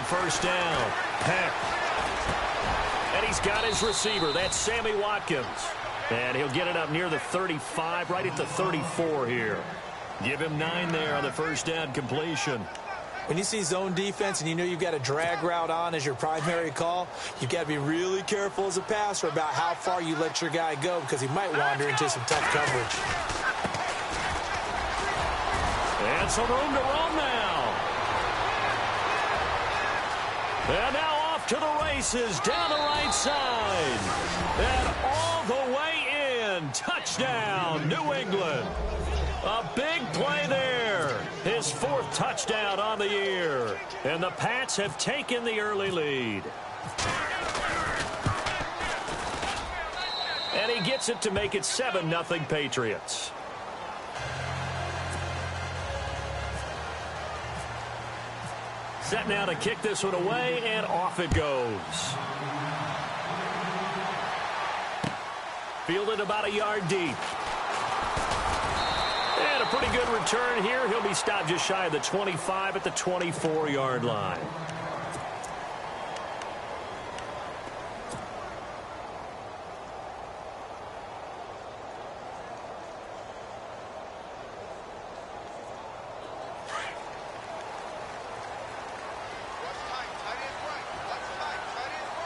first down. Peck. And he's got his receiver. That's Sammy Watkins. And he'll get it up near the 35, right at the 34 here. Give him 9 there on the first down completion. When you see zone defense and you know you've got a drag route on as your primary call, you've got to be really careful as a passer about how far you let your guy go because he might wander into some tough coverage. And some room to run now. And now off to the races down the right side. And all the way in. Touchdown, New England. A big play there. His 4th touchdown on the year. And the Pats have taken the early lead. And he gets it to make it 7-0 Patriots. Set now to kick this one away, and off it goes. Fielded about a yard deep. And a pretty good return here. He'll be stopped just shy of the 25 at the 24-yard line.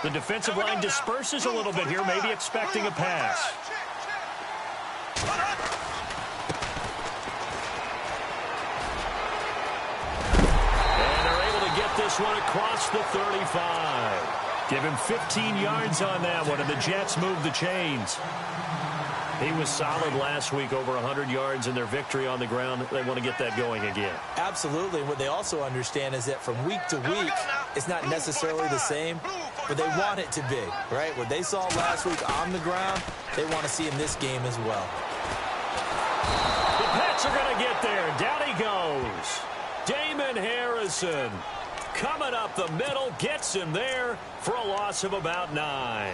The defensive line disperses a little bit here, maybe expecting a pass. This one across the 35. Give him 15 yards on that one, and the Jets move the chains. He was solid last week, over 100 yards in their victory on the ground. They want to get that going again. Absolutely. What they also understand is that from week to week, it's not necessarily the same, but they want it to be, right? What they saw last week on the ground, they want to see in this game as well. The Pats are going to get there. Down he goes. Damon Harrison coming up the middle, gets him there for a loss of about 9.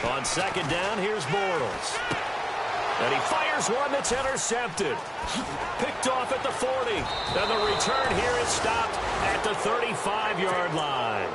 On second down, here's Bortles. And he fires one that's intercepted. Picked off at the 40. And the return here is stopped at the 35-yard line.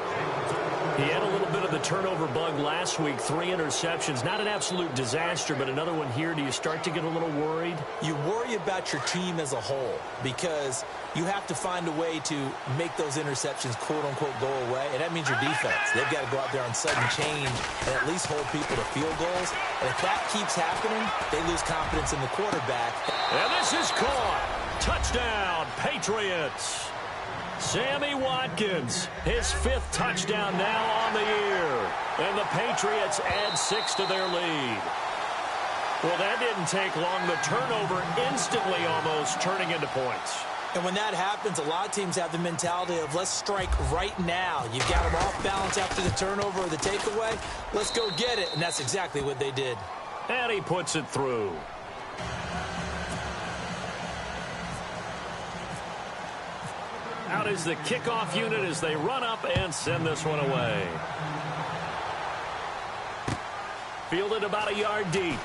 He had a little bit of the turnover bug last week. 3 interceptions. Not an absolute disaster, but another one here. Do you start to get a little worried? You worry about your team as a whole because you have to find a way to make those interceptions, quote-unquote, go away. And that means your defense. They've got to go out there on sudden change and at least hold people to field goals. And if that keeps happening, they lose confidence in the quarterback. And this is caught. Touchdown, Patriots. Sammy Watkins, his 5th touchdown now on the year. And the Patriots add 6 to their lead. Well, that didn't take long. The turnover instantly almost turning into points. And when that happens, a lot of teams have the mentality of let's strike right now. You've got them off balance after the turnover or the takeaway. Let's go get it. And that's exactly what they did. And he puts it through. Out is the kickoff unit as they run up and send this one away. Fielded about a yard deep.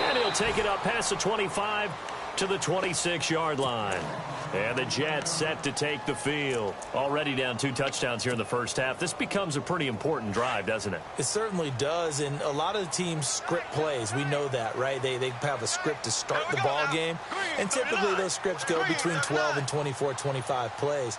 And he'll take it up past the 25 to the 26-yard line. And the Jets set to take the field. Already down 2 touchdowns here in the first half. This becomes a pretty important drive, doesn't it? It certainly does, and a lot of the teams script plays. We know that, right? They have a script to start the ball game, and typically those scripts go between 12 and 24, 25 plays.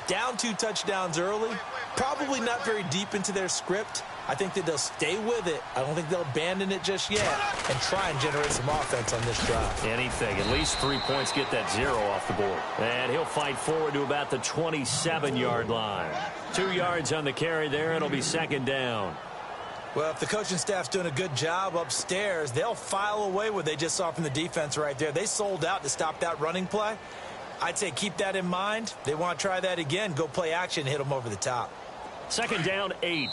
Down 2 touchdowns early, probably not very deep into their script. I think that they'll stay with it. I don't think they'll abandon it just yet and try and generate some offense on this drive. Anything. At least 3 points, get that 0 off the board. And he'll fight forward to about the 27-yard line. 2 yards on the carry there. It'll be second down. Well, if the coaching staff's doing a good job upstairs, they'll file away what they just saw from the defense right there. They sold out to stop that running play. I'd say keep that in mind. They want to try that again. Go play action, hit them over the top. 2nd down, 8.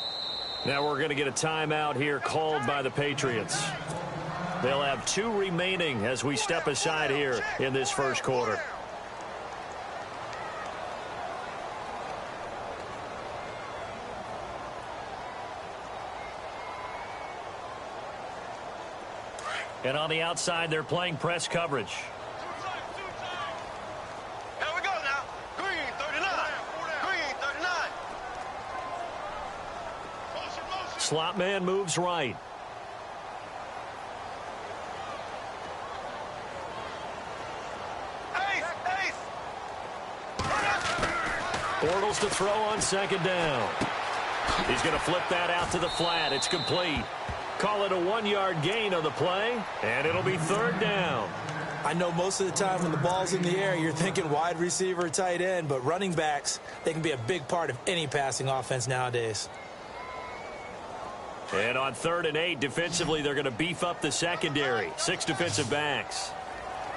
Now we're going to get a timeout here called by the Patriots. They'll have 2 remaining as we step aside here in this first quarter. And on the outside, they're playing press coverage. Here we go now. Green 39. Green 39. Slot man moves right. Ace. Bortles to throw on 2nd down. He's going to flip that out to the flat. It's complete. Call it a 1-yard gain on the play, and it'll be 3rd down. I know most of the time when the ball's in the air, you're thinking wide receiver, tight end, but running backs, they can be a big part of any passing offense nowadays. And on 3rd and 8, defensively, they're going to beef up the secondary. 6 defensive backs.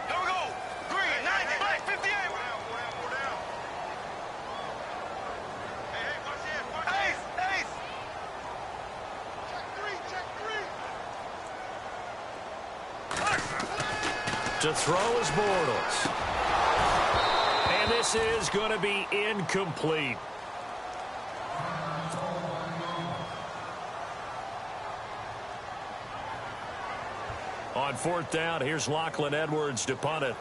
Here we go. Green 90. Black 58. Hey, watch this. Ace. Check 3. To throw is Bortles. And this is going to be incomplete. On 4th down, here's Lachlan Edwards to punt it.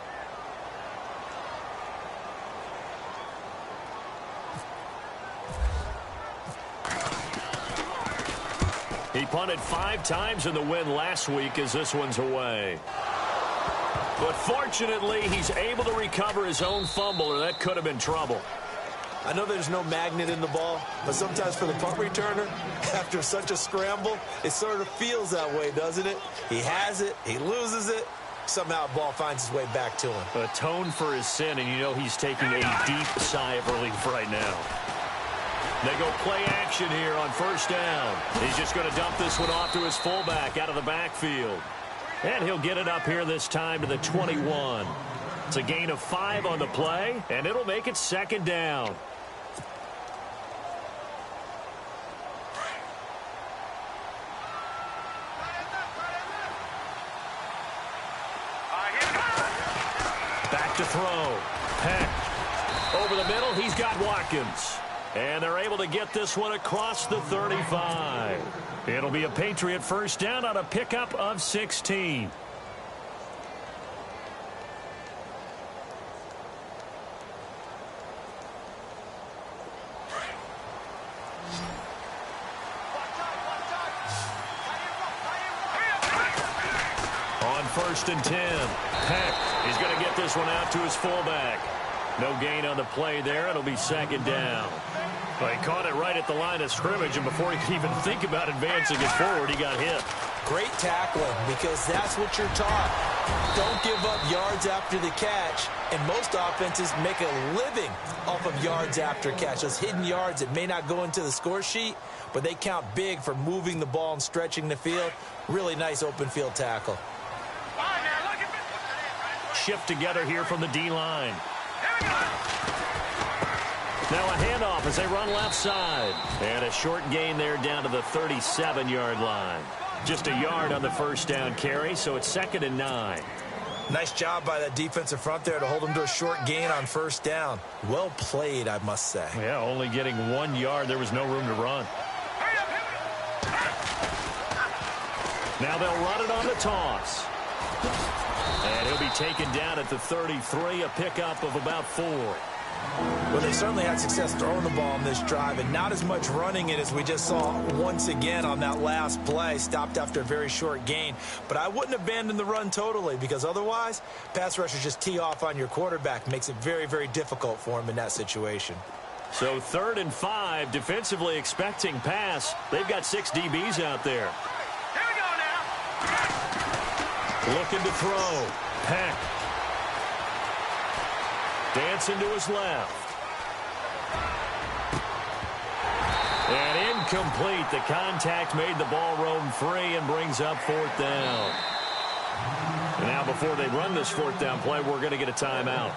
He punted 5 times in the win last week as this one's away. But fortunately, he's able to recover his own fumble, or that could have been trouble. I know there's no magnet in the ball, but sometimes for the punt returner, after such a scramble, it sort of feels that way, doesn't it? He has it, he loses it, somehow the ball finds its way back to him. Atone for his sin, and you know he's taking a deep sigh of relief right now. They go play action here on 1st down. He's just going to dump this one off to his fullback out of the backfield. And he'll get it up here this time to the 21. It's a gain of 5 on the play, and it'll make it 2nd down. Back to throw. Peck. Over the middle, he's got Watkins. And they're able to get this one across the 35. It'll be a Patriot 1st down on a pickup of 16. On 1st and 10, Peck is going to get this one out to his fullback. No gain on the play there. It'll be 2nd down. Well, he caught it right at the line of scrimmage, and before he could even think about advancing it forward, he got hit. Great tackling, because that's what you're taught. Don't give up yards after the catch, and most offenses make a living off of yards after catch. Those hidden yards that may not go into the score sheet, but they count big for moving the ball and stretching the field. Really nice open field tackle. Shift together here from the D-line. Now a handoff as they run left side. And a short gain there down to the 37-yard line. Just a yard on the 1st down carry, so it's 2nd and 9. Nice job by that defensive front there to hold them to a short gain on 1st down. Well played, I must say. Yeah, only getting 1 yard. There was no room to run. Now they'll run it on the toss. And he'll be taken down at the 33, a pickup of about 4. Well, they certainly had success throwing the ball on this drive, and not as much running it as we just saw once again on that last play. Stopped after a very short gain. But I wouldn't abandon the run totally, because otherwise, pass rushers just tee off on your quarterback. Makes it very, very difficult for him in that situation. So 3rd and 5, defensively expecting pass. They've got 6 DBs out there. Here we go now. Looking to throw. Peck. Dancing to his left. And incomplete. The contact made the ball roam free and brings up 4th down. And now before they run this 4th down play, we're going to get a timeout.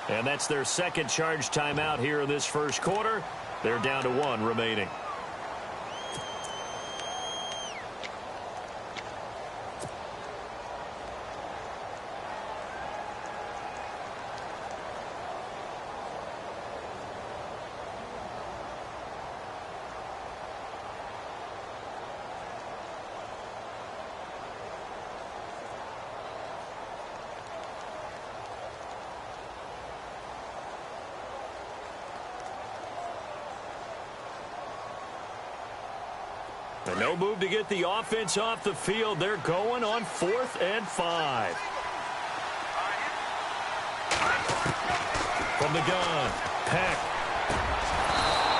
And that's their second charge timeout here in this first quarter. They're down to 1 remaining. And no move to get the offense off the field. They're going on 4th and 5. From the gun, Peck.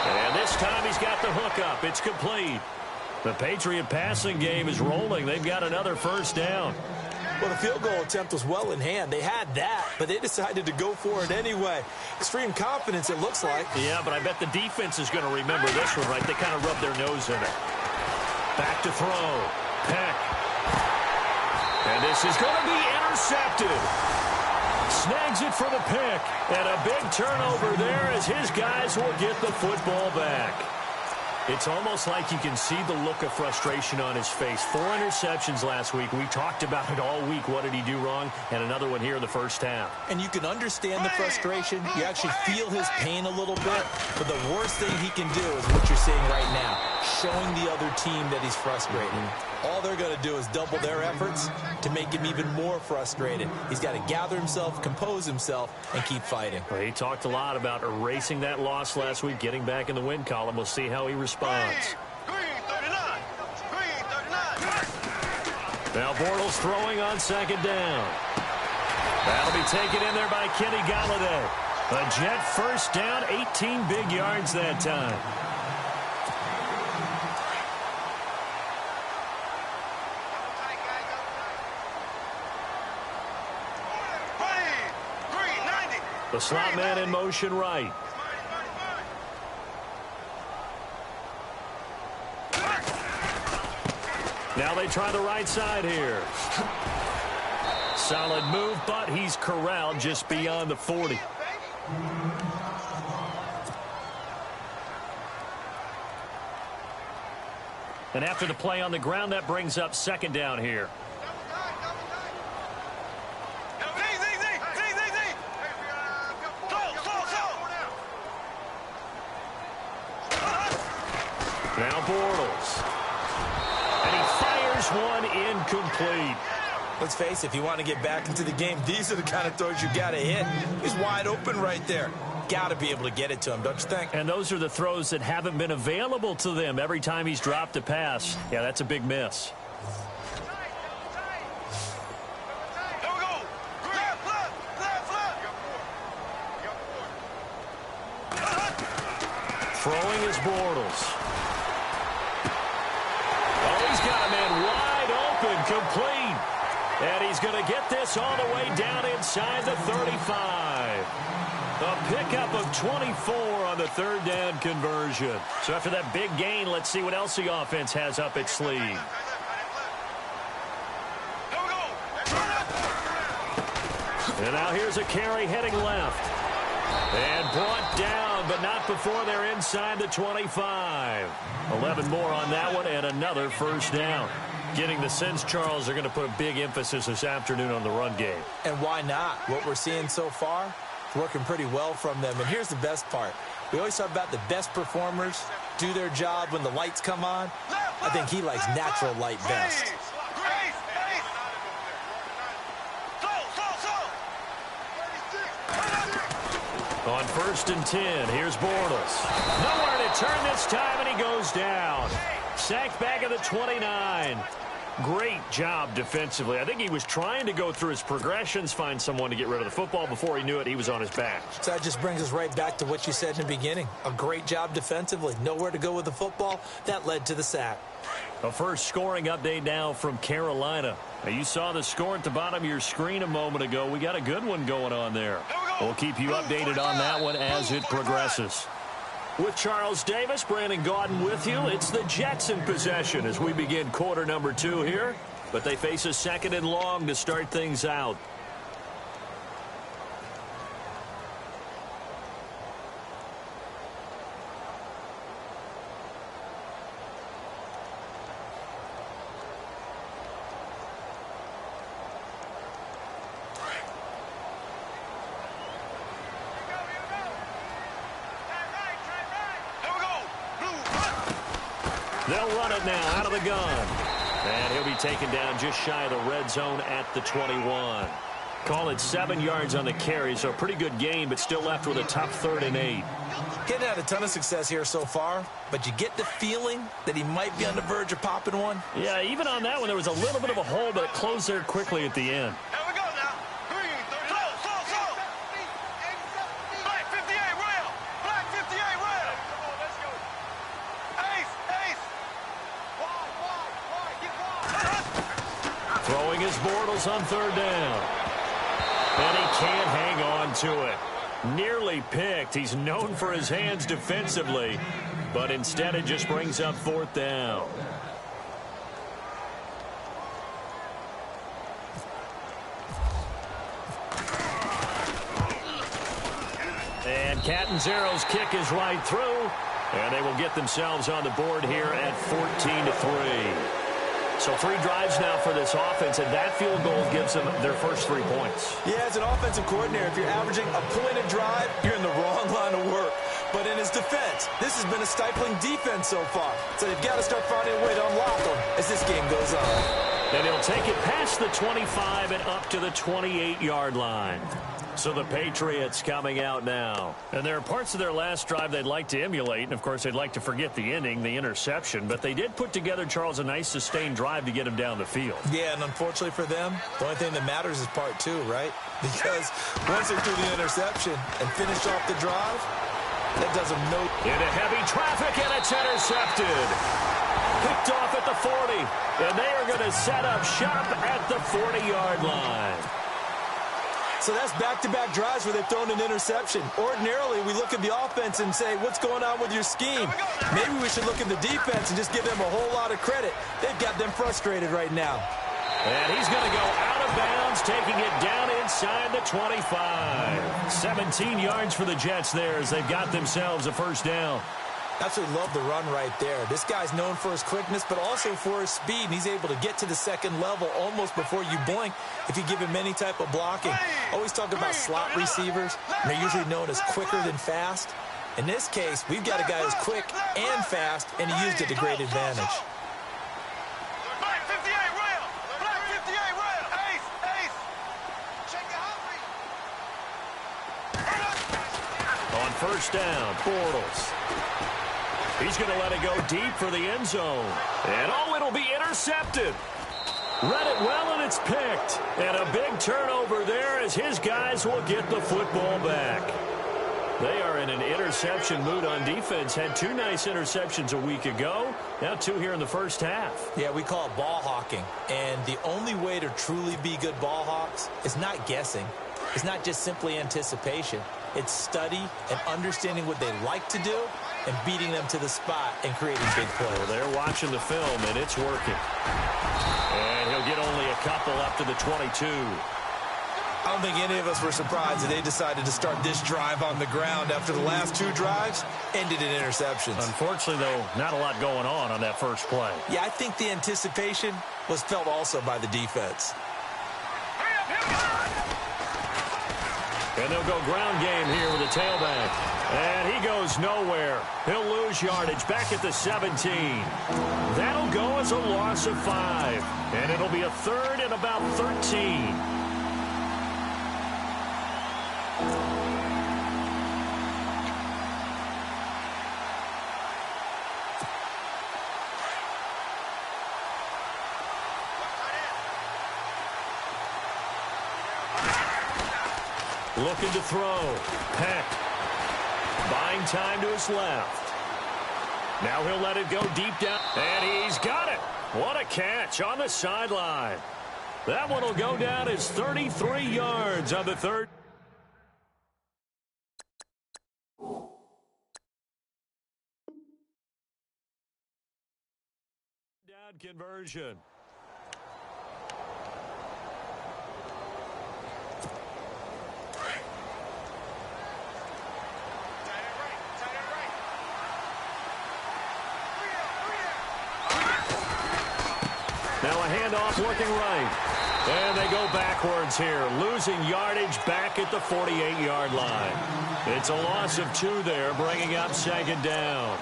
And this time he's got the hookup. It's complete. The Patriot passing game is rolling. They've got another first down. Well, the field goal attempt was well in hand. They had that, but they decided to go for it anyway. Extreme confidence, it looks like. Yeah, but I bet the defense is going to remember this one, right? They kind of rubbed their nose in it. Back to throw. Peck. And this is going to be intercepted. Snags it for the pick. And a big turnover there as his guys will get the football back. It's almost like you can see the look of frustration on his face. 4 interceptions last week. We talked about it all week. What did he do wrong? And another one here in the first half. And you can understand the frustration. You actually feel his pain a little bit. But the worst thing he can do is what you're seeing right now, showing the other team that he's frustrated. All they're going to do is double their efforts to make him even more frustrated. He's got to gather himself, compose himself, and keep fighting. Well, he talked a lot about erasing that loss last week, getting back in the win column. We'll see how he responds. Now Bortles throwing on 2nd down. That'll be taken in there by Kenny Galladay. A Jet first down, 18 big yards that time. The slot man in motion right. Now they try the right side here. Solid move, but he's corralled just beyond the 40. And after the play on the ground, that brings up 2nd down here. Now Bortles. And he fires one incomplete. Let's face it, if you want to get back into the game, these are the kind of throws you got to hit. He's wide open right there. Got to be able to get it to him, don't you think? And those are the throws that haven't been available to them every time he's dropped a pass. Yeah, that's a big miss. Throwing is Bortles. Oh, he's got a man wide open, complete. And he's going to get this all the way down inside the 35. A pickup of 24 on the 3rd down conversion. So after that big gain, let's see what else the offense has up its sleeve. And now here's a carry heading left. And brought down, but not before they're inside the 25. 11 more on that one, and another first down. Getting the sense, Charles, they're going to put a big emphasis this afternoon on the run game. And why not? What we're seeing so far, working pretty well from them. And here's the best part. We always talk about the best performers do their job when the lights come on. I think he likes natural light best. On 1st and 10, here's Bortles. Nowhere to turn this time, and he goes down. Sacked back at the 29. Great job defensively. I think he was trying to go through his progressions, find someone to get rid of the football. Before he knew it, he was on his back. So that just brings us right back to what you said in the beginning. A great job defensively. Nowhere to go with the football. That led to the sack. A first scoring update now from Carolina. Now, you saw the score at the bottom of your screen a moment ago. We got a good one going on there. We'll keep you updated on that one as it progresses. With Charles Davis, Brandon Gaudin with you. It's the Jets in possession as we begin quarter number 2 here. But they face a 2nd and long to start things out. They'll run it now out of the gun. And he'll be taken down just shy of the red zone at the 21. Call it 7 yards on the carry, so a pretty good game, but still left with a tough 3rd and 8. Getting had a ton of success here so far, but you get the feeling that he might be on the verge of popping one. Yeah, even on that one, there was a little bit of a hole, but it closed there quickly at the end. Here we go now. Green, slow. Black 58, rail. Black 58, rail. Come on, let's go. Ace. Wide, get wide. Throwing his Bortles on 3rd down. And he can't hang on to it. Nearly picked. He's known for his hands defensively, but instead it just brings up 4th down. And Catanzaro's kick is right through, and they will get themselves on the board here at 14-3. So 3 drives now for this offense, and that field goal gives them their first 3 points. Yeah, as an offensive coordinator, if you're averaging a point a drive, you're in the wrong line of work. But in his defense, this has been a stifling defense so far. So they've got to start finding a way to unlock them as this game goes on. And he'll take it past the 25 and up to the 28-yard line. So the Patriots coming out now. And there are parts of their last drive they'd like to emulate. And, of course, they'd like to forget the ending, the interception. But they did put together, Charles, a nice sustained drive to get him down the field. Yeah, and unfortunately for them, the only thing that matters is part 2, right? Because once they threw the interception and finished off the drive, that does them no... Into heavy traffic, and it's intercepted. Picked off at the 40. And they are going to set up shop at the 40-yard line. So that's back-to-back drives where they've thrown an interception. Ordinarily, we look at the offense and say, what's going on with your scheme? Maybe we should look at the defense and just give them a whole lot of credit. They've got them frustrated right now. And he's going to go out of bounds, taking it down inside the 25. 17 yards for the Jets there as they've got themselves a first down. Absolutely love the run right there. This guy's known for his quickness, but also for his speed. And he's able to get to the second level almost before you blink if you give him any type of blocking. Always talk about slot receivers. They're usually known as quicker than fast. In this case, we've got a guy who's quick and fast, and he used it to great advantage. Black 58, rail. Black 58, rail. Ace. Check it out. On first down, Bortles. He's going to let it go deep for the end zone. And it'll be intercepted. Read it well, and it's picked. And a big turnover there as his guys will get the football back. They are in an interception mood on defense. Had 2 nice interceptions a week ago. Now 2 here in the first half. Yeah, we call it ball hawking. And the only way to truly be good ball hawks is not guessing. It's not just simply anticipation. It's study and understanding what they like to do and beating them to the spot and creating big plays. Well, they're watching the film, and it's working. And he'll get only a couple up to the 22. I don't think any of us were surprised that they decided to start this drive on the ground after the last 2 drives ended in interceptions. Unfortunately, though, not a lot going on that first play. Yeah, I think the anticipation was felt also by the defense. And they'll go ground game here with a tailback. And he goes nowhere. He'll lose yardage back at the 17. That'll go as a loss of 5. And it'll be a 3rd and about 13. Looking to throw. Peck. Buying time to his left. Now he'll let it go deep down. And he's got it. What a catch on the sideline. That one will go down as 33 yards on the 3rd. Down conversion. Now a handoff looking right. And they go backwards here, losing yardage back at the 48-yard line. It's a loss of 2 there, bringing up 2nd down.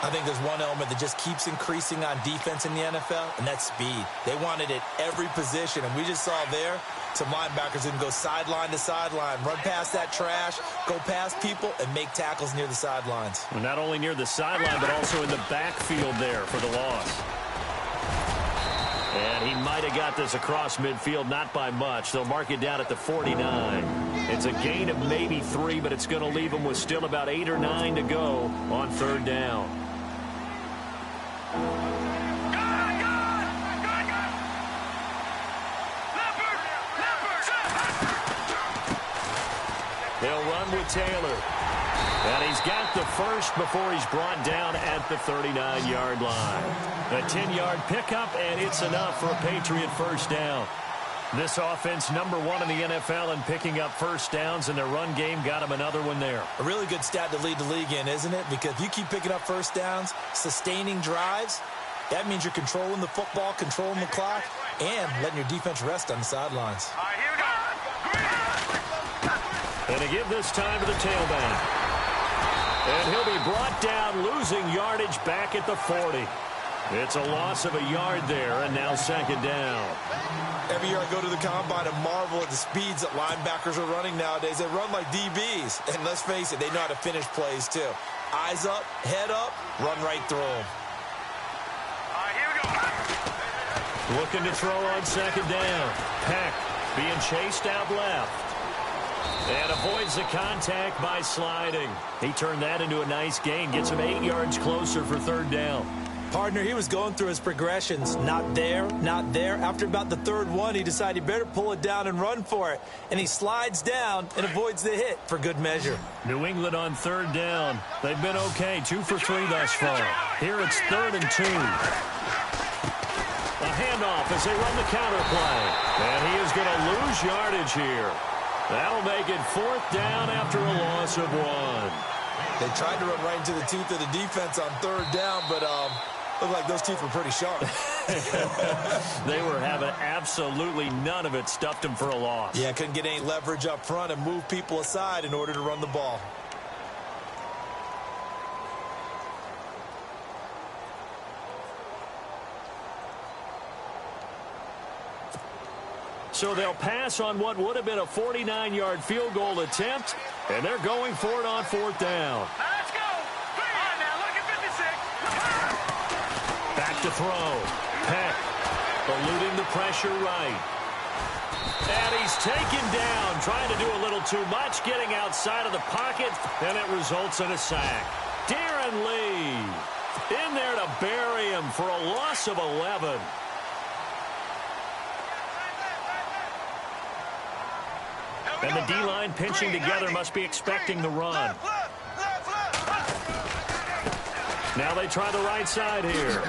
I think there's one element that just keeps increasing on defense in the NFL, and that's speed. They want it at every position, and we just saw there some linebackers who can go sideline to sideline, run past that trash, go past people, and make tackles near the sidelines. Well, not only near the sideline, but also in the backfield there for the loss. And he might have got this across midfield, not by much. They'll mark it down at the 49. It's a gain of maybe 3, but it's going to leave them with still about 8 or 9 to go on third down. They'll run with Taylor. And he's got the first before he's brought down at the 39-yard line. A 10-yard pickup, and it's enough for a Patriot first down. This offense number 1 in the NFL in picking up first downs, and their run game got him another one there. A really good stat to lead the league in, isn't it? Because if you keep picking up first downs, sustaining drives, that means you're controlling the football, controlling the clock, and letting your defense rest on the sidelines. All right, here we go. And to give this time to the tailback. And he'll be brought down, losing yardage back at the 40. It's a loss of a yard there, and now second down. Every year I go to the combine and marvel at the speeds that linebackers are running nowadays. They run like DBs. And let's face it, they know how to finish plays too. Eyes up, head up, run right through them. All right, here we go. Looking to throw on second down. Peck being chased out left. And avoids the contact by sliding. He turned that into a nice gain. Gets him 8 yards closer for third down. Partner, he was going through his progressions. Not there, not there. After about the third one, he decided he better pull it down and run for it. And he slides down and avoids the hit for good measure. New England on third down. They've been okay. 2 for 3 thus far. Here it's 3rd and 2. A handoff as they run the counter play. And he is going to lose yardage here. That'll make it 4th down after a loss of 1. They tried to run right into the teeth of the defense on third down, but looked like those teeth were pretty sharp. They were having absolutely none of it. Stuffed them for a loss. Yeah, couldn't get any leverage up front and move people aside in order to run the ball. So they'll pass on what would have been a 49-yard field goal attempt, and they're going for it on 4th down. Let's go. All right, now look at 56. Back to throw. Peck eluding the pressure right. And he's taken down, trying to do a little too much, getting outside of the pocket, and it results in a sack. Darren Lee in there to bury him for a loss of 11. And the D-line pinching together must be expecting the run. Now they try the right side here.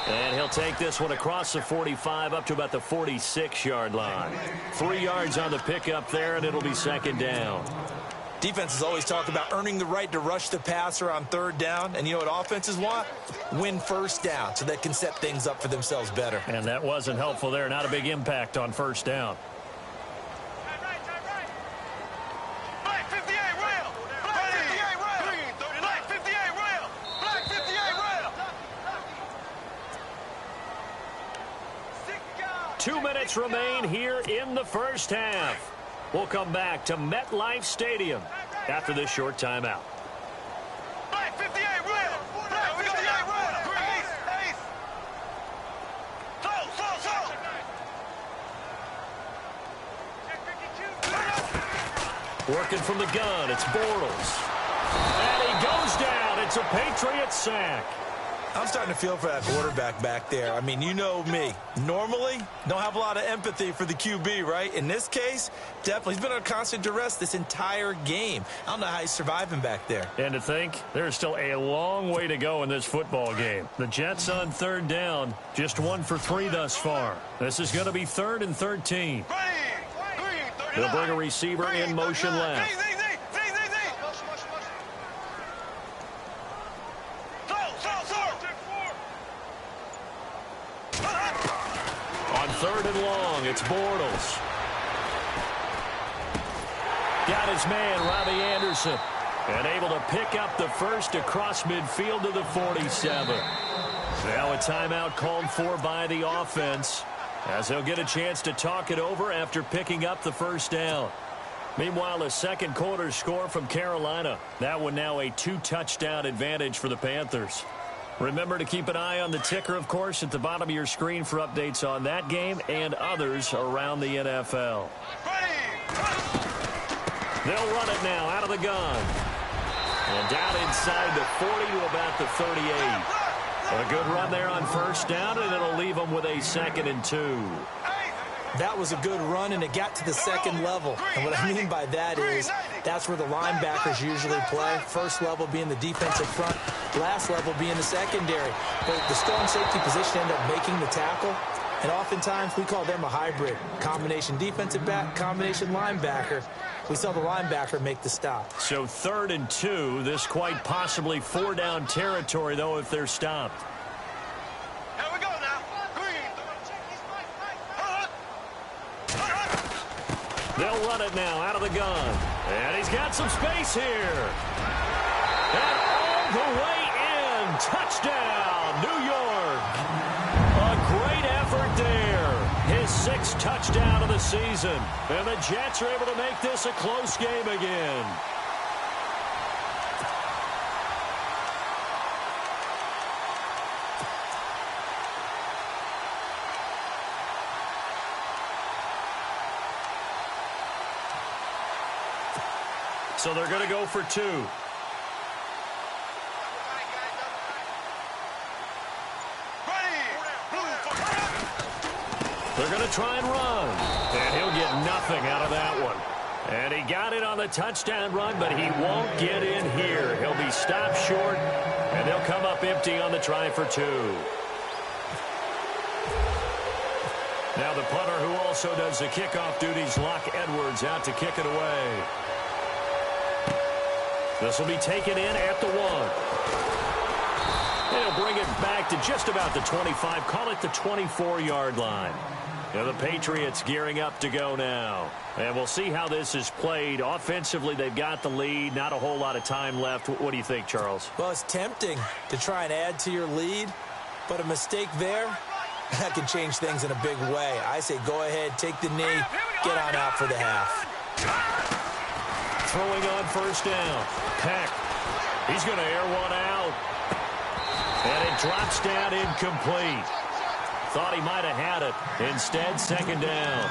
And he'll take this one across the 45 up to about the 46-yard line. 3 yards on the pickup there, and it'll be second down. Defenses always talk about earning the right to rush the passer on third down. And you know what offenses want? Win first down so they can set things up for themselves better. And that wasn't helpful there. Not a big impact on first down. Remain here in the first half. We'll come back to MetLife Stadium after this short timeout. Black 58 real. Black 58 real. Ace, ace. Slow. Working from the gun, it's Bortles. And he goes down. It's a Patriot sack. I'm starting to feel for that quarterback back there. I mean, you know me. Normally, don't have a lot of empathy for the QB, right? In this case, definitely. He's been under constant duress this entire game. I don't know how he's surviving back there. And to think, there's still a long way to go in this football game. The Jets on third down, just 1 for 3 thus far. This is going to be 3rd and 13. They'll bring a receiver in motion left. On 3rd and long, it's Bortles. Got his man, Robbie Anderson. And able to pick up the first across midfield to the 47. Now a timeout called for by the offense, as they'll get a chance to talk it over after picking up the first down. Meanwhile, a second quarter score from Carolina. That one now a 2-touchdown advantage for the Panthers. Remember to keep an eye on the ticker, of course, at the bottom of your screen for updates on that game and others around the NFL. They'll run it now out of the gun. And down inside the 40 to about the 38. A good run there on first down, and it'll leave them with a 2nd and 2. That was a good run, and it got to the second level. And what I mean by that is that's where the linebackers usually play. First level being the defensive front, last level being the secondary. But the strong safety position ended up making the tackle. And oftentimes we call them a hybrid. Combination defensive back, combination linebacker. We saw the linebacker make the stop. So 3rd and 2. This quite possibly 4-down territory, though, if they're stopped. Here we go now. Green. They'll run it now out of the gun. And he's got some space here. And all the way in. Touchdown, New York. A great effort there. His 6th touchdown of the season. And the Jets are able to make this a close game again. So they're going to go for 2. They're going to try and run. And he'll get nothing out of that one. And he got it on the touchdown run, but he won't get in here. He'll be stopped short, and they'll come up empty on the try for 2. Now the punter, who also does the kickoff duties, Locke Edwards, out to kick it away. This will be taken in at the 1. They'll bring it back to just about the 25. Call it the 24-yard line. Now the Patriots gearing up to go now. And we'll see how this is played. Offensively, they've got the lead. Not a whole lot of time left. What do you think, Charles? Well, it's tempting to try and add to your lead, but a mistake there, that can change things in a big way. I say go ahead, take the knee, get on out for the half. Throwing on first down. Peck. He's going to air one out. And it drops down incomplete. Thought he might have had it. Instead, 2nd down.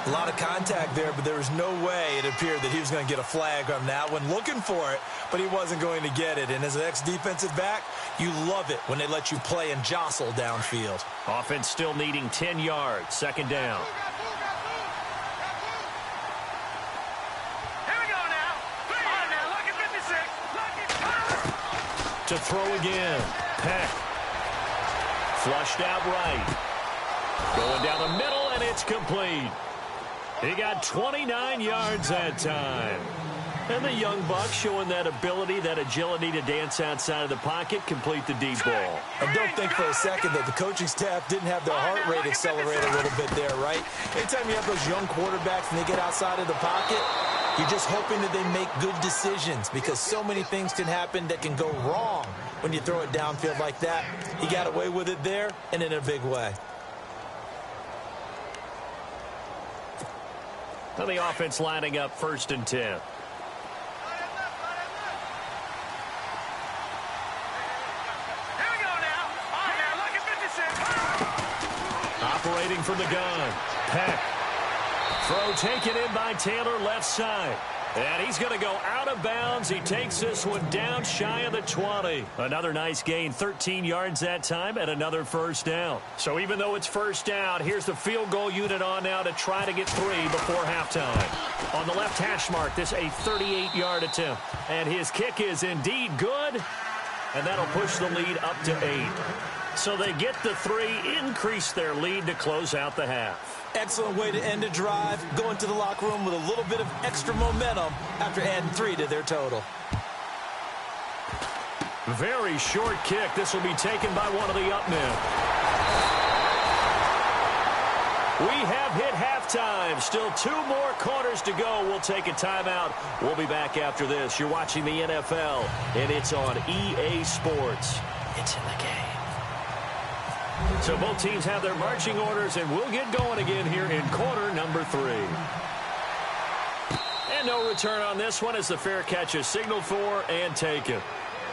A lot of contact there, but there was no way it appeared that he was going to get a flag on that one. Looking for it, but he wasn't going to get it. And as an ex-defensive back, you love it when they let you play and jostle downfield. Offense still needing 10 yards. 2nd down. To throw again. Peck. Flushed out right. Going down the middle, and it's complete. He got 29 yards that time. And the young buck showing that ability, that agility to dance outside of the pocket, complete the deep ball. And don't think for a second that the coaching staff didn't have their heart rate accelerate a little bit there, right? Anytime you have those young quarterbacks and they get outside of the pocket, you're just hoping that they make good decisions, because so many things can happen that can go wrong when you throw it downfield like that. He got away with it there and in a big way. Now the offense lining up 1st and 10. Operating from the gun. Peck. Throw taken in by Taylor, left side. And he's going to go out of bounds. He takes this one down shy of the 20. Another nice gain, 13 yards that time, and another first down. So even though it's first down, here's the field goal unit on now to try to get 3 before halftime. On the left hash mark, this a 38-yard attempt. And his kick is indeed good, and that'll push the lead up to 8. So they get the 3, increase their lead to close out the half. Excellent way to end a drive, go into the locker room with a little bit of extra momentum after adding 3 to their total. Very short kick. This will be taken by one of the up men. We have hit halftime. Still 2 more quarters to go. We'll take a timeout. We'll be back after this. You're watching the NFL, and it's on EA Sports. It's in the game. So both teams have their marching orders, and we'll get going again here in quarter number 3. And no return on this one as the fair catch is signaled for and taken.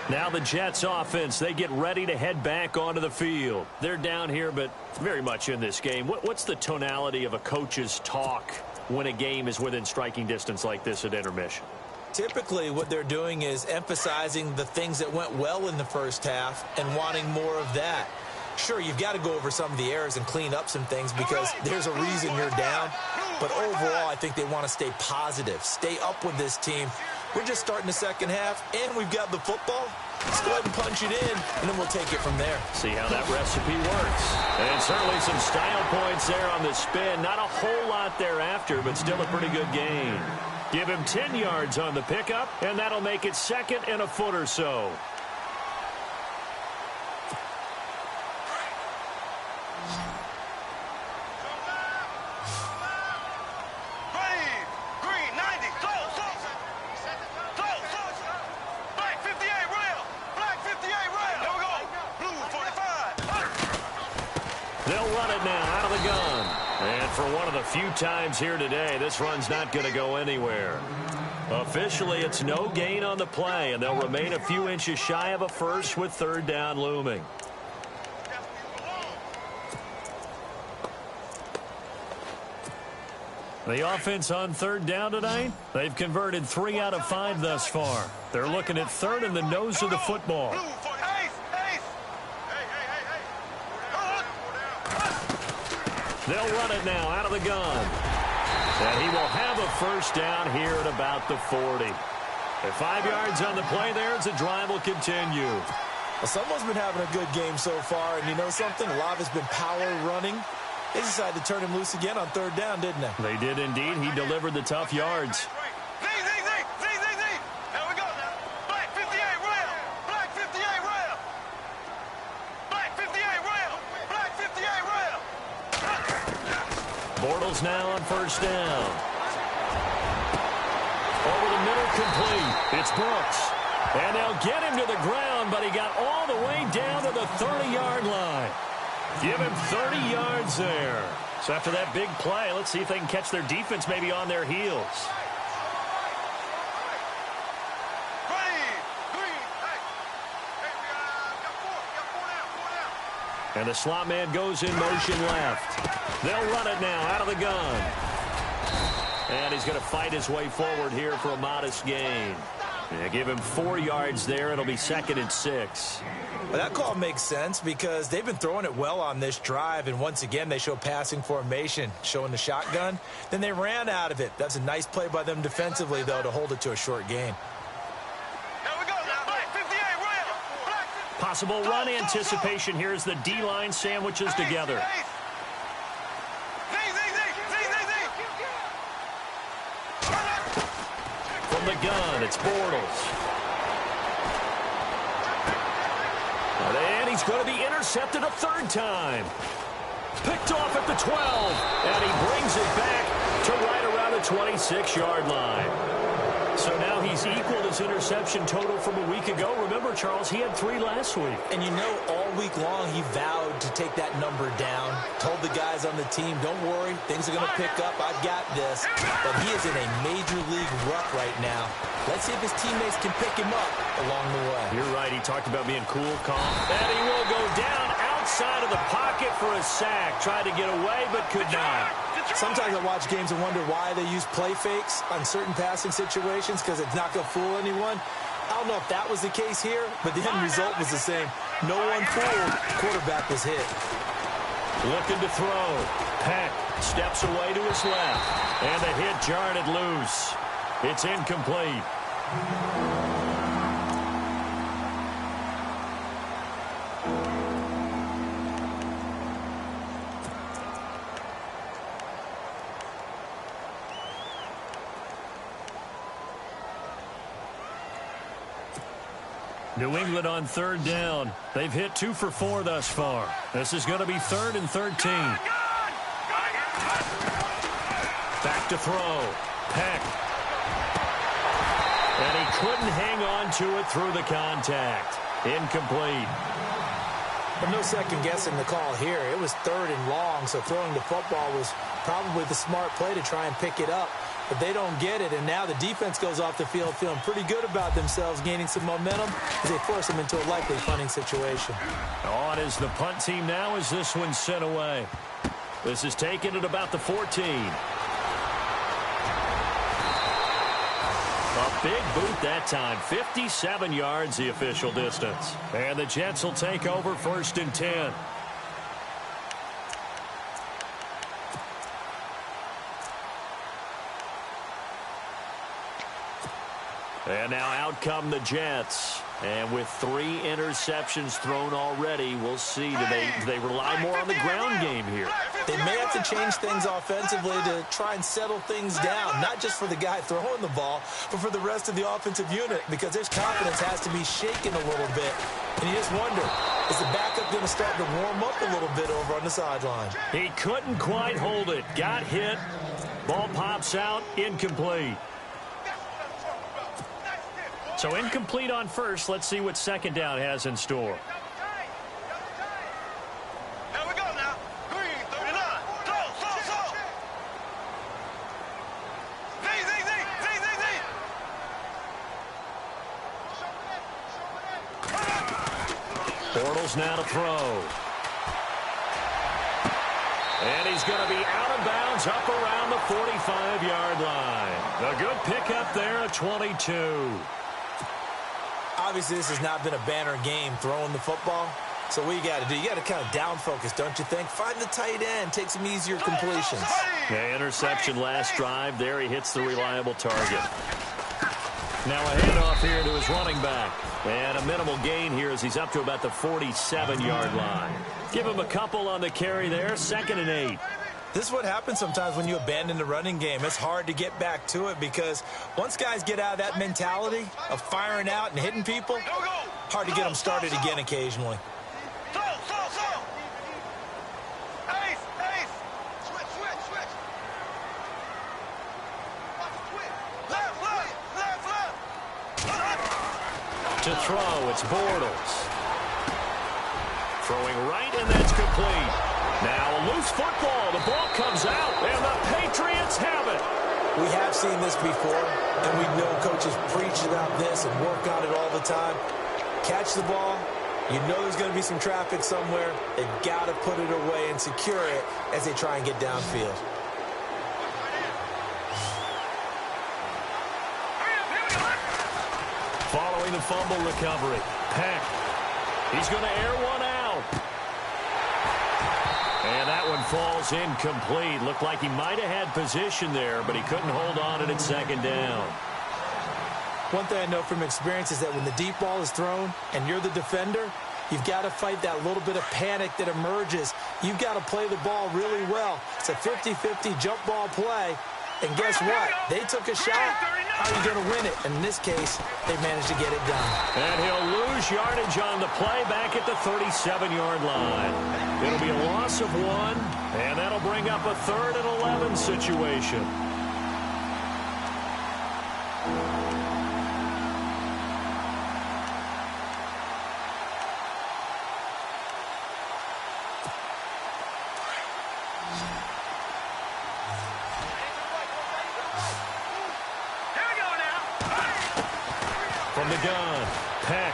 Now the Jets offense, they get ready to head back onto the field. They're down here, but very much in this game. What's the tonality of a coach's talk when a game is within striking distance like this at intermission? Typically, what they're doing is emphasizing the things that went well in the first half and wanting more of that. Sure, you've got to go over some of the errors and clean up some things because there's a reason you're down. But overall, I think they want to stay positive, stay up with this team. We're just starting the second half, and we've got the football. Let's go ahead and punch it in, and then we'll take it from there. See how that recipe works. And certainly some style points there on the spin. Not a whole lot thereafter, but still a pretty good gain. Give him 10 yards on the pickup, and that'll make it second and a foot or so. Few times here today, this run's not going to go anywhere. Officially, it's no gain on the play, and they'll remain a few inches shy of a first with third down looming. The offense on third down tonight, they've converted 3 out of 5 thus far. They're looking at third in the nose of the football. They'll run it now out of the gun. And he will have a first down here at about the 40. At 5 yards on the play there as the drive will continue. Well, someone's been having a good game so far, and you know something? A lot has been power running. They decided to turn him loose again on third down, didn't they? They did indeed. He delivered the tough yards. Bortles now on first down. Over the middle, complete. It's Brooks. And they'll get him to the ground, but he got all the way down to the 30-yard line. Give him 30 yards there. So after that big play, let's see if they can catch their defense maybe on their heels. And the slot man goes in motion left. They'll run it now out of the gun. And he's going to fight his way forward here for a modest gain. Yeah, give him 4 yards there. It'll be second and 6. Well, that call makes sense because they've been throwing it well on this drive. And once again, they show passing formation, showing the shotgun. Then they ran out of it. That's a nice play by them defensively, though, to hold it to a short gain. Possible run anticipation here as the D-line sandwiches together. From the gun, it's Bortles. And he's going to be intercepted a third time. Picked off at the 12, and he brings it back to right around the 26-yard line. So now he's equaled his interception total from a week ago. Remember, Charles, he had 3 last week. And you know, all week long he vowed to take that number down. Told the guys on the team, don't worry, things are going to pick up. I've got this. But he is in a major league rut right now. Let's see if his teammates can pick him up along the way. You're right. He talked about being cool, calm. And he will go down outside of the pocket for a sack. Tried to get away, but could not. Sometimes I watch games and wonder why they use play fakes on certain passing situations because it's not going to fool anyone. I don't know if that was the case here, but the end result was the same. No one fooled. Quarterback was hit. Looking to throw. Peck steps away to his left. And the hit jarred it loose. It's incomplete. New England on third down. They've hit 2 for 4 thus far. This is going to be 3rd and 13. Back to throw. Peck. And he couldn't hang on to it through the contact. Incomplete. Well, no second guessing the call here. It was 3rd and long, so throwing the football was probably the smart play to try and pick it up. But they don't get it, and now the defense goes off the field feeling pretty good about themselves, gaining some momentum as they force them into a likely punting situation. On is the punt team now as this one's sent away. This is taken at about the 14. A big boot that time. 57 yards the official distance. And the Jets will take over 1st and 10. And now out come the Jets. And with 3 interceptions thrown already, we'll see. Do they rely more on the ground game here? They may have to change things offensively to try and settle things down, not just for the guy throwing the ball, but for the rest of the offensive unit, because his confidence has to be shaken a little bit. And you just wonder, is the backup going to start to warm up a little bit over on the sideline? He couldn't quite hold it. Got hit. Ball pops out. Incomplete. So incomplete on first. Let's see what 2nd down has in store. Here we go now. Green, 39. Throw. Z. Bortles now to throw. And he's going to be out of bounds up around the 45-yard line. A good pickup there at 22. Obviously, this has not been a banner game throwing the football. So what you got to do, you got to kind of down focus, don't you think? Find the tight end, take some easier completions. Yeah, interception last drive. There he hits the reliable target. Now a handoff here to his running back. And a minimal gain here as he's up to about the 47-yard line. Give him a couple on the carry there. 2nd and 8. This is what happens sometimes when you abandon the running game. It's hard to get back to it because once guys get out of that mentality of firing out and hitting people, hard to get them started again occasionally. Throw. Ace. Switch. Left. To throw, it's Bortles. Throwing right, and that's complete. Now a loose football. The ball comes out, and the Patriots have it. We have seen this before, and we know coaches preach about this and work on it all the time. Catch the ball. You know there's going to be some traffic somewhere. They've got to put it away and secure it as they try and get downfield. Following the fumble recovery, Peck. He's going to air one out. And that one falls incomplete. Looked like he might have had position there, but he couldn't hold on to it at 2nd down. One thing I know from experience is that when the deep ball is thrown and you're the defender, you've got to fight that little bit of panic that emerges. You've got to play the ball really well. It's a 50-50 jump ball play. And guess what? They took a shot. How are you going to win it? And in this case, they managed to get it done. And he'll lose yardage on the play back at the 37-yard line. It'll be a loss of 1, and that'll bring up a 3rd and 11 situation. From the gun, Peck.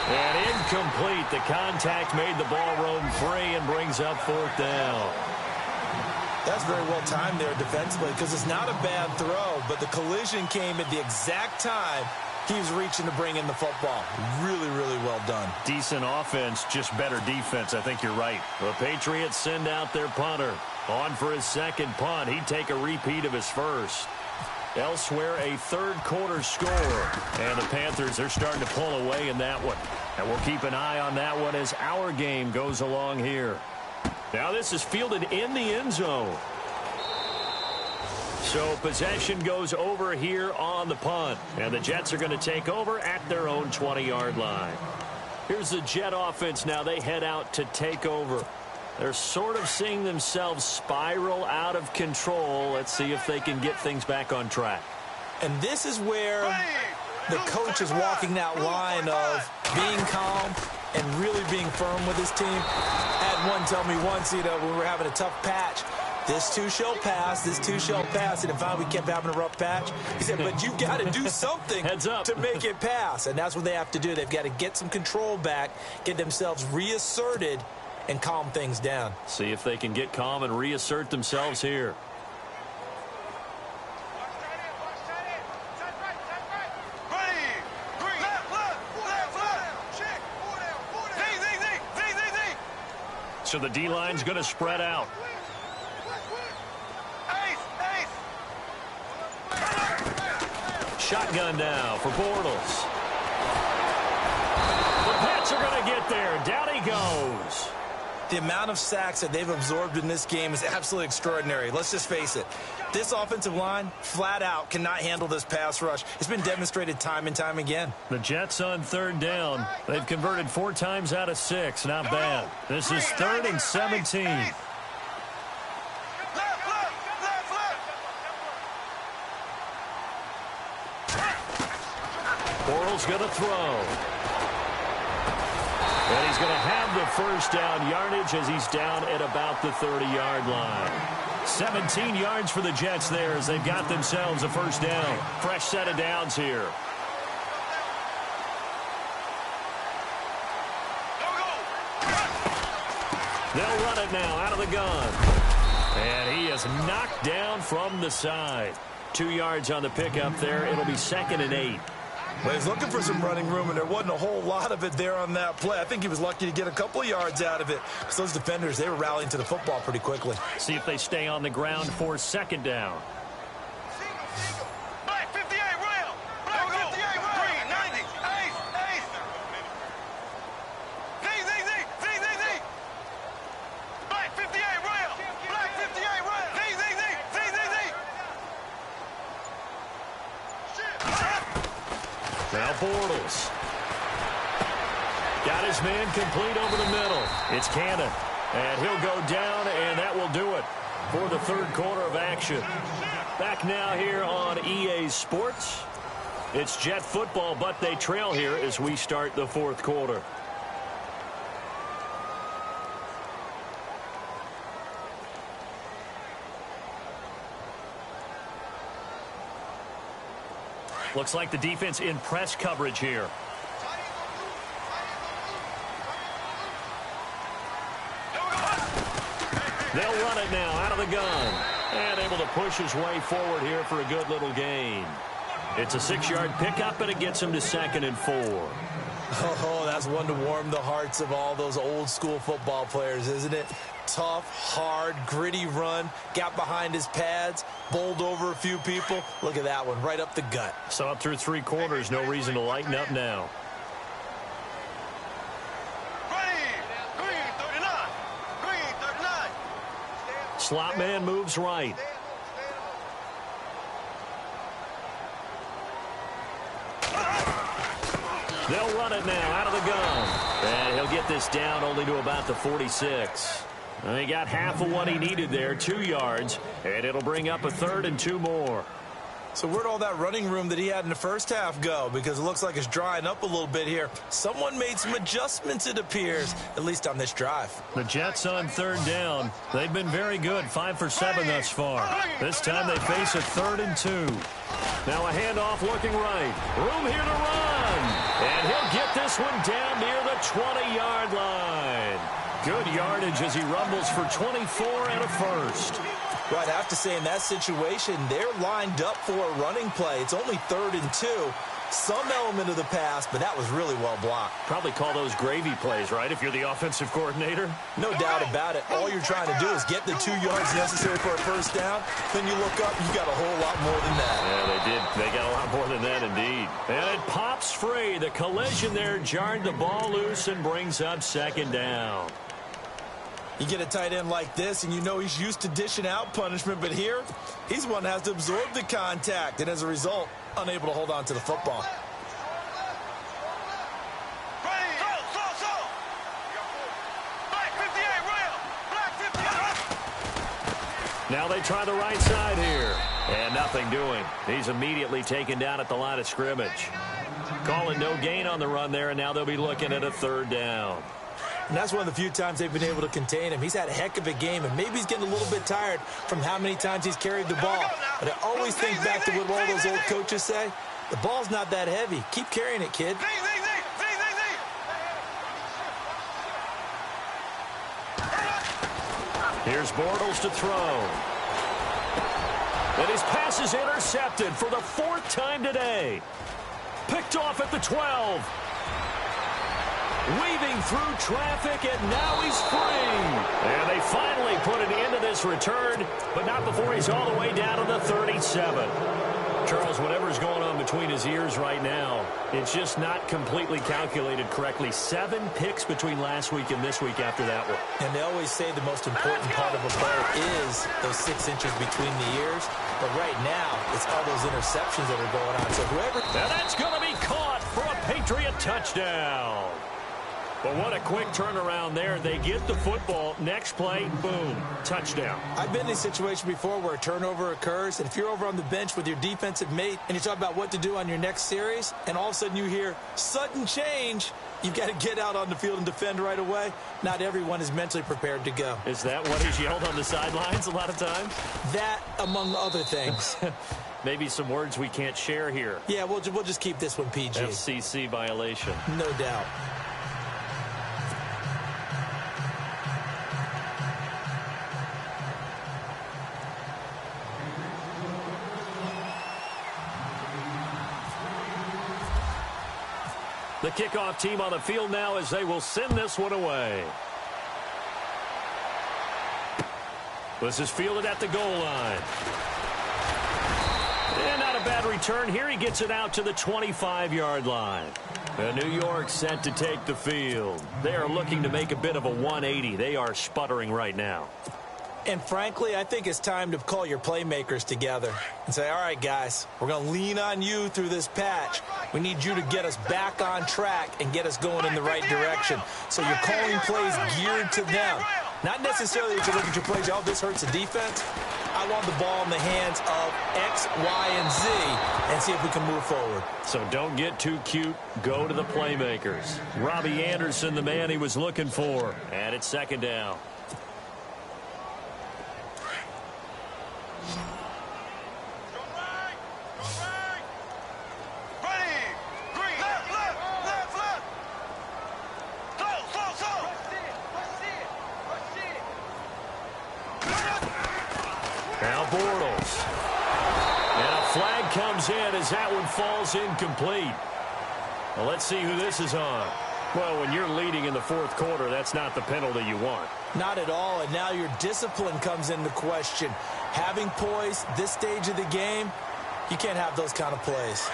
And incomplete. The contact made the ball roam free and brings up 4th down. That's very well timed there defensively because it's not a bad throw, but the collision came at the exact time he was reaching to bring in the football. Really, really well done. Decent offense, just better defense. I think you're right. The Patriots send out their punter. On for his 2nd punt. He'd take a repeat of his first. Elsewhere, a 3rd quarter score. And the Panthers are starting to pull away in that one. And we'll keep an eye on that one as our game goes along here. Now this is fielded in the end zone. So possession goes over here on the punt. And the Jets are going to take over at their own 20-yard line. Here's the Jet offense now. They head out to take over. They're sort of seeing themselves spiral out of control. Let's see if they can get things back on track. And this is where the coach is walking that line of being calm and really being firm with his team. I had one tell me once, when we were having a tough patch, this too shall pass, this too shall pass. And finally we kept having a rough patch. He said, but you've got to do something Heads up. to make it pass. And that's what they have to do. They've got to get some control back, get themselves reasserted, and calm things down. See if they can get calm and reassert themselves here. So the D-line's going to spread out. Shotgun now for Bortles. The Pats are going to get there. Down he goes. The amount of sacks that they've absorbed in this game is absolutely extraordinary. Let's just face it. This offensive line, flat out, cannot handle this pass rush. It's been demonstrated time and time again. The Jets on third down. They've converted 4 times out of 6. Not bad. This is 3rd and 17. Bortles going to throw. And he's going to have the first down yardage as he's down at about the 30-yard line. 17 yards for the Jets there as they've got themselves a first down. Fresh set of downs here. They'll run it now out of the gun. And he is knocked down from the side. 2 yards on the pickup there. It'll be 2nd and 8. Well, he's looking for some running room, and there wasn't a whole lot of it there on that play. I think he was lucky to get a couple of yards out of it. Because those defenders, they were rallying to the football pretty quickly. See if they stay on the ground for 2nd down. Black 58, rail. Black 58, green, 90, ace, ace. Z. Black 58, rail. Black 58, rail. Z. Now Bortles. Got his man complete over the middle. It's Cannon. And he'll go down, and that will do it for the 3rd quarter of action. Back now here on EA Sports. It's Jet football, but they trail here as we start the 4th quarter. Looks like the defense in press coverage here. They'll run it now out of the gun. And able to push his way forward here for a good little gain. It's a 6-yard pickup, and it gets him to 2nd and 4. Oh, that's one to warm the hearts of all those old school football players, isn't it? Tough, hard, gritty run, got behind his pads, bowled over a few people. Look at that one, right up the gut. So up through 3 quarters, no reason to lighten up now. Green 39. Green 39. Slot man moves right. They'll run it now out of the gun. And he'll get this down only to about the 46. And he got half of what he needed there, 2 yards. And it'll bring up a 3rd and 2 more. So where'd all that running room that he had in the first half go? Because it looks like it's drying up a little bit here. Someone made some adjustments, it appears, at least on this drive. The Jets on 3rd down. They've been very good, 5 for 7 thus far. This time they face a 3rd and 2. Now a handoff looking right. Room here to run. And he'll get this one down near the 20-yard line. Good yardage as he rumbles for 24 and a first. Well, I'd have to say in that situation, they're lined up for a running play. It's only 3rd and 2. Some element of the pass, but that was really well blocked. Probably call those gravy plays, right, if you're the offensive coordinator? No doubt about it. All you're trying to do is get the 2 yards necessary for a first down. Then you look up, you got a whole lot more than that. Yeah, they did. They got a lot more than that, indeed. And it pops free. The collision there jarred the ball loose and brings up 2nd down. You get a tight end like this, and you know he's used to dishing out punishment, but here, he's one that has to absorb the contact, and as a result, unable to hold on to the football. Black 58, rail. Now they try the right side here. And nothing doing. He's immediately taken down at the line of scrimmage. Calling no gain on the run there, and now they'll be looking at a 3rd down. And that's one of the few times they've been able to contain him. He's had a heck of a game, and maybe he's getting a little bit tired from how many times he's carried the ball. But I always think back to what all those old coaches say. The ball's not that heavy. Keep carrying it, kid. Here's Bortles to throw. And his pass is intercepted for the 4th time today. Picked off at the 12. Weaving through traffic, and now he's free. And they finally put an end to this return, but not before he's all the way down to the 37. Charles, whatever's going on between his ears right now, it's just not completely calculated correctly. 7 picks between last week and this week after that one. And they always say the most important part of a player is those 6 inches between the ears. But right now, it's all those interceptions that are going on. So whoever... And that's going to be caught for a Patriot touchdown. But what a quick turnaround there. They get the football. Next play, boom, touchdown. I've been in a situation before where a turnover occurs, and if you're over on the bench with your defensive mate and you talk about what to do on your next series, and all of a sudden you hear sudden change, you've got to get out on the field and defend right away. Not everyone is mentally prepared to go. Is that what is yelled on the sidelines a lot of times? That, among other things. Maybe some words we can't share here. Yeah, we'll just keep this one PG. FCC violation. No doubt. The kickoff team on the field now as they will send this one away. This is fielded at the goal line. And not a bad return here. He gets it out to the 25-yard line. New York set to take the field. They are looking to make a bit of a 180. They are sputtering right now. And frankly, I think it's time to call your playmakers together and say, all right, guys, we're going to lean on you through this patch. We need you to get us back on track and get us going in the right direction. So you're calling plays geared to them. Not necessarily that you look at your plays, oh, this hurts the defense. I want the ball in the hands of X, Y, and Z and see if we can move forward. So don't get too cute. Go to the playmakers. Robbie Anderson, the man he was looking for. And it's 2nd down. Now Bortles. And a flag comes in as that one falls incomplete. Well, let's see who this is on. Well, when you're leading in the 4th quarter, that's not the penalty you want. Not at all, and now your discipline comes into question. Having poise this stage of the game, you can't have those kind of plays.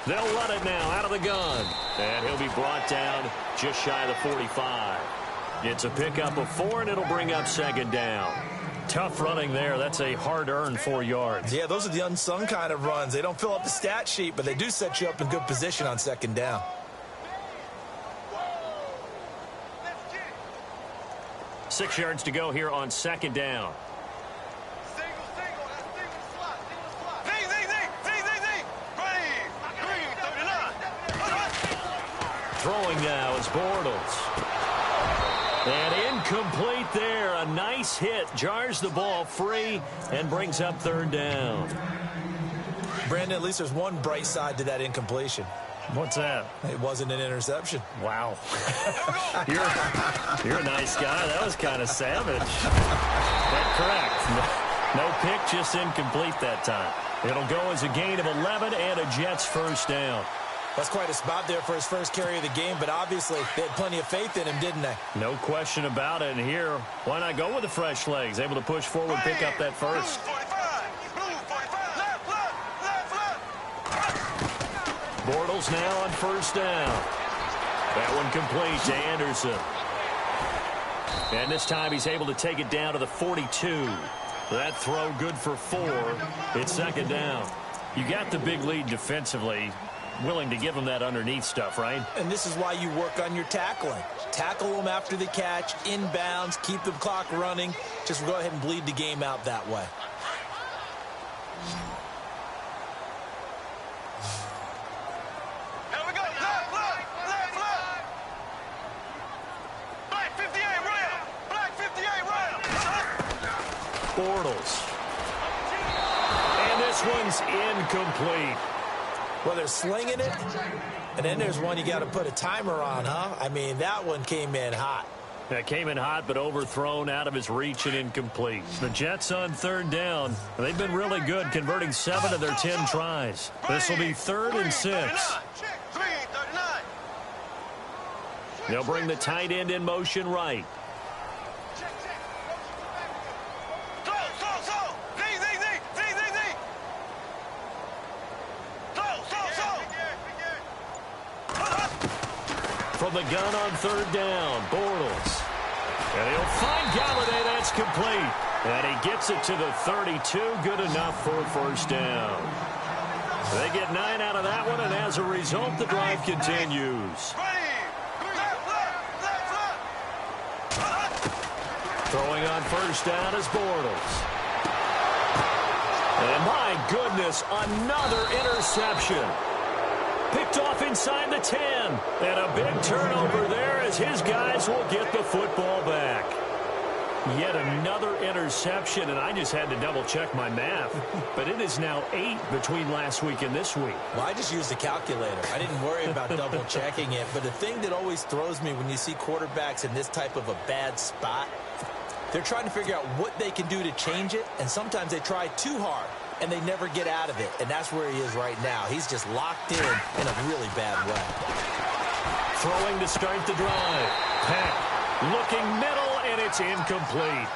They'll run it now out of the gun. And he'll be brought down just shy of the 45. It's a pickup of 4, and it'll bring up 2nd down. Tough running there. That's a hard-earned 4 yards. Yeah, those are the unsung kind of runs. They don't fill up the stat sheet, but they do set you up in good position on 2nd down. Six yards to go here on 2nd down. Throwing now is Bortles. And incomplete there. A nice hit. Jars the ball free and brings up 3rd down. Brandon, at least there's one bright side to that incompletion. What's that? It wasn't an interception. Wow. You're a nice guy. That was kind of savage. That's correct. No pick, just incomplete that time. It'll go as a gain of 11 and a Jets 1st down. That's quite a spot there for his first carry of the game, but obviously they had plenty of faith in him, didn't they? No question about it. And here, why not go with the fresh legs? Able to push forward, pick up that first. Bortles now on 1st down. That one complete to Anderson. And this time he's able to take it down to the 42. That throw good for 4. It's 2nd down. You got the big lead defensively. willing to give them that underneath stuff, right? And this is why you work on your tackling. Tackle them after the catch, inbounds, keep the clock running. Just go ahead and bleed the game out that way. Here we go. Left, left, left, left. Black 58 rail. Black 58 rail. Bortles. And this one's incomplete. Well, they're slinging it, and then there's one you got to put a timer on, huh? I mean, that one came in hot. That came in hot, but overthrown, out of his reach, and incomplete. The Jets on third down. They've been really good, converting 7 of their 10 tries. This will be 3rd and 6. They'll bring the tight end in motion right. From the gun on third down, Bortles. And he'll find Galladay. That's complete. And he gets it to the 32. Good enough for a first down. They get 9 out of that one, and as a result, the drive continues. Throwing on first down is Bortles. And my goodness, another interception. Picked off inside the 10. And a big turnover there as his guys will get the football back. Yet another interception, and I just had to double-check my math. But it is now 8 between last week and this week. Well, I just used a calculator. I didn't worry about double-checking it. But the thing that always throws me when you see quarterbacks in this type of a bad spot, they're trying to figure out what they can do to change it, and sometimes they try too hard, and they never get out of it. And that's where he is right now. He's just locked in a really bad way. Throwing to start the drive. Peck looking middle, and it's incomplete.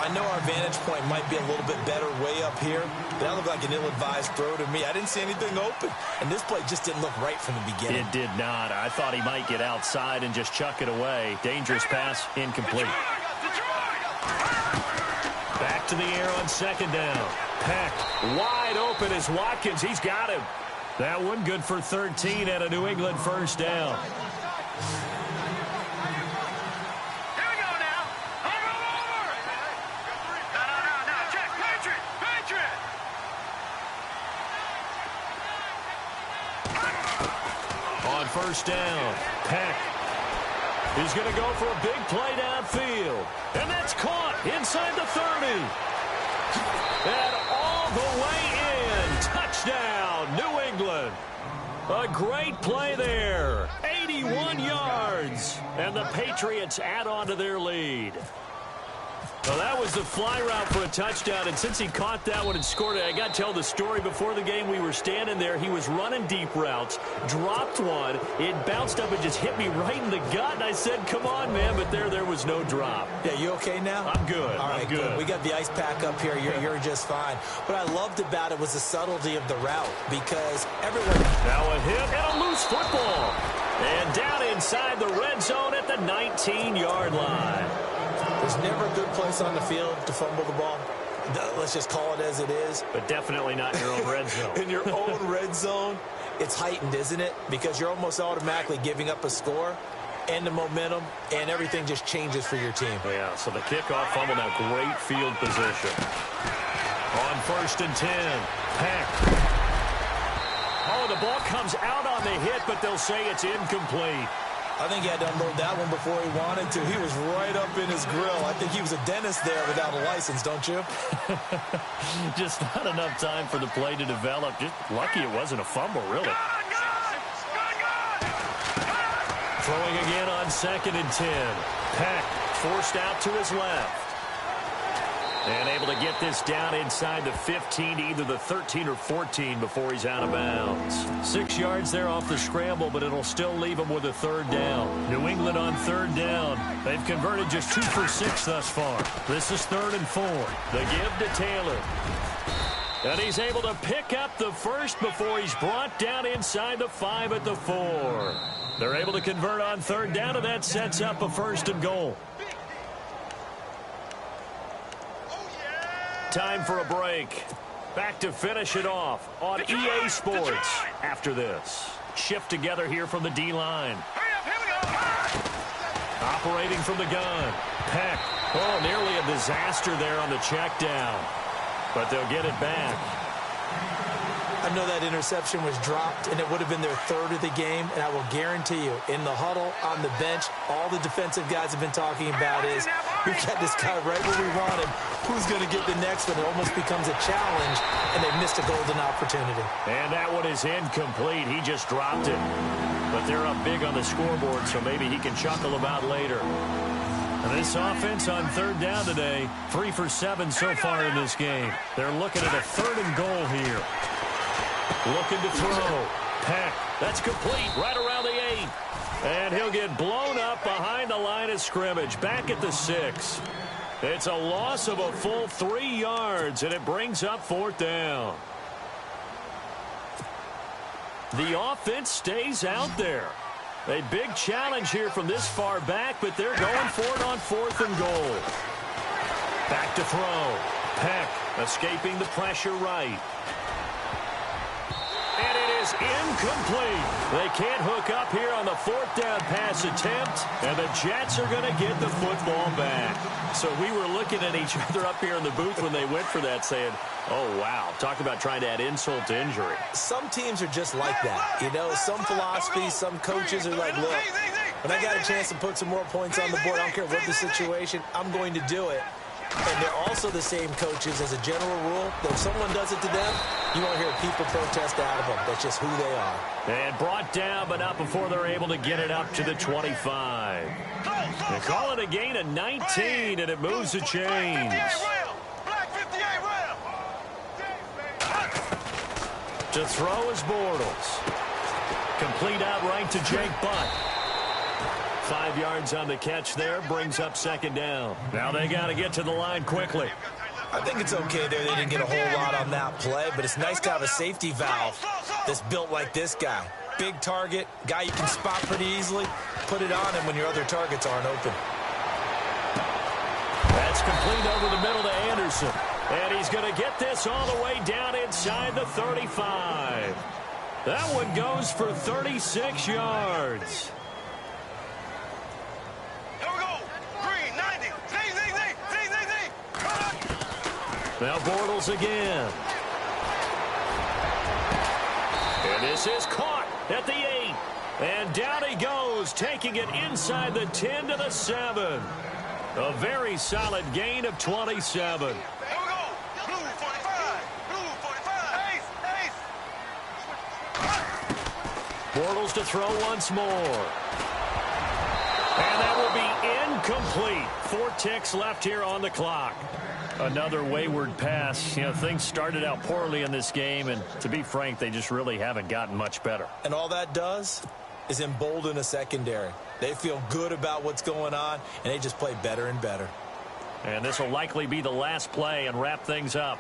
I know our vantage point might be a little bit better way up here, but that looked like an ill-advised throw to me. I didn't see anything open, and this play just didn't look right from the beginning. It did not. I thought he might get outside and just chuck it away. Dangerous pass, incomplete. Back to the air on second down. Peck wide open as Watkins. He's got him. That one good for 13 at a New England first down. Here we go now. Over. No. Check. Patriot. On first down, Peck. He's going to go for a big play downfield. And that's caught inside the 30. And all the way in. Touchdown, New England. A great play there. 81 yards. And the Patriots add on to their lead. Well, that was the fly route for a touchdown, and since he caught that one and scored it, I got to tell the story. Before the game, we were standing there. He was running deep routes, dropped one. It bounced up and just hit me right in the gut, and I said, come on, man, but there was no drop. Yeah, you okay now? I'm good. All right, I'm good. We got the ice pack up here. You're just fine. What I loved about it was the subtlety of the route, because everyone... Now a hit and a loose football. And down inside the red zone at the 19-yard line. There's never a good place on the field to fumble the ball. Let's just call it as it is. But definitely not in your own red zone. In your own red zone, it's heightened, isn't it? Because you're almost automatically giving up a score and the momentum, and everything just changes for your team. Yeah, so the kickoff fumble, now great field position. On first and 10, Peck. Oh, the ball comes out on the hit, but they'll say it's incomplete. I think he had to unload that one before he wanted to. He was right up in his grill. I think he was a dentist there without a license, don't you? Just not enough time for the play to develop. Just lucky it wasn't a fumble, really. Throwing again on second and 10. Peck forced out to his left. And able to get this down inside the 15 to either the 13 or 14 before he's out of bounds. 6 yards there off the scramble, but it'll still leave him with a third down. New England on third down. They've converted just 2 for 6 thus far. This is 3rd and 4. The give to Taylor. And he's able to pick up the first before he's brought down inside the 5 at the 4. They're able to convert on third down, and that sets up a 1st and goal. Time for a break. Back to finish it off on EA Sports after this. shift together here from the D-line. Hurry up, here we go. Operating from the gun. Peck. Oh, nearly a disaster there on the check down. But they'll get it back. I know that interception was dropped, and it would have been their third of the game, and I will guarantee you, in the huddle, on the bench, all the defensive guys have been talking about is, we got this guy right where we want him. Who's going to get the next one? It almost becomes a challenge, and they missed a golden opportunity. And that one is incomplete. He just dropped it. But they're up big on the scoreboard, so maybe he can chuckle about later. And this offense on third down today, 3 for 7 so far in this game. They're looking at a 3rd and goal here. Looking to throw. Peck. That's complete right around the 8. And he'll get blown up behind the line of scrimmage. Back at the 6. It's a loss of a full 3 yards, and it brings up 4th down. The offense stays out there. A big challenge here from this far back, but they're going for it on 4th and goal. Back to throw. Peck escaping the pressure right. And it is incomplete. They can't hook up here on the 4th down pass attempt, and the Jets are going to get the football back. So we were looking at each other up here in the booth when they went for that saying, oh, wow, talk about trying to add insult to injury. Some teams are just like that. You know, some philosophies, some coaches are like, look, when I got a chance to put some more points on the board, I don't care what the situation, I'm going to do it. And they're also the same coaches as a general rule that if someone does it to them, you won't hear people protest out of them. That's just who they are. And brought down, but not before they're able to get it up to the 25. They call it a gain of 19, and it moves the chains. To throw is Bortles. Complete outright to Jake Butt. 5 yards on the catch there, brings up 2nd down. Now they got to get to the line quickly. I think it's okay there. They didn't get a whole lot on that play, but it's nice to have a safety valve that's built like this guy. Big target, guy you can spot pretty easily. Put it on him when your other targets aren't open. That's complete over the middle to Anderson. And he's going to get this all the way down inside the 35. That one goes for 36 yards. Now Bortles again. And this is caught at the 8. And down he goes, taking it inside the 10 to the 7. A very solid gain of 27. Here we go. Blue 45. Blue 45. Ace. Bortles to throw once more. And that will be incomplete. 4 ticks left here on the clock. Another wayward pass. You know, things started out poorly in this game, and to be frank, they just really haven't gotten much better. And all that does is embolden a secondary. They feel good about what's going on, and they just play better and better. And this will likely be the last play and wrap things up.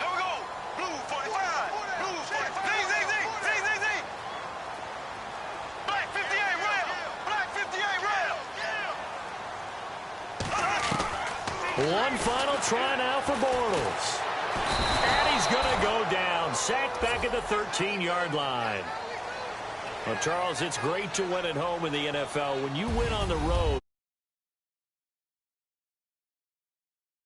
Here we go. Blue 45. Blue 45. Z. Black 58 rail. Black 58 rail. One final try now for Bortles. And he's going to go down. Sacked back at the 13-yard line. Well, Charles, it's great to win at home in the NFL. When you win on the road,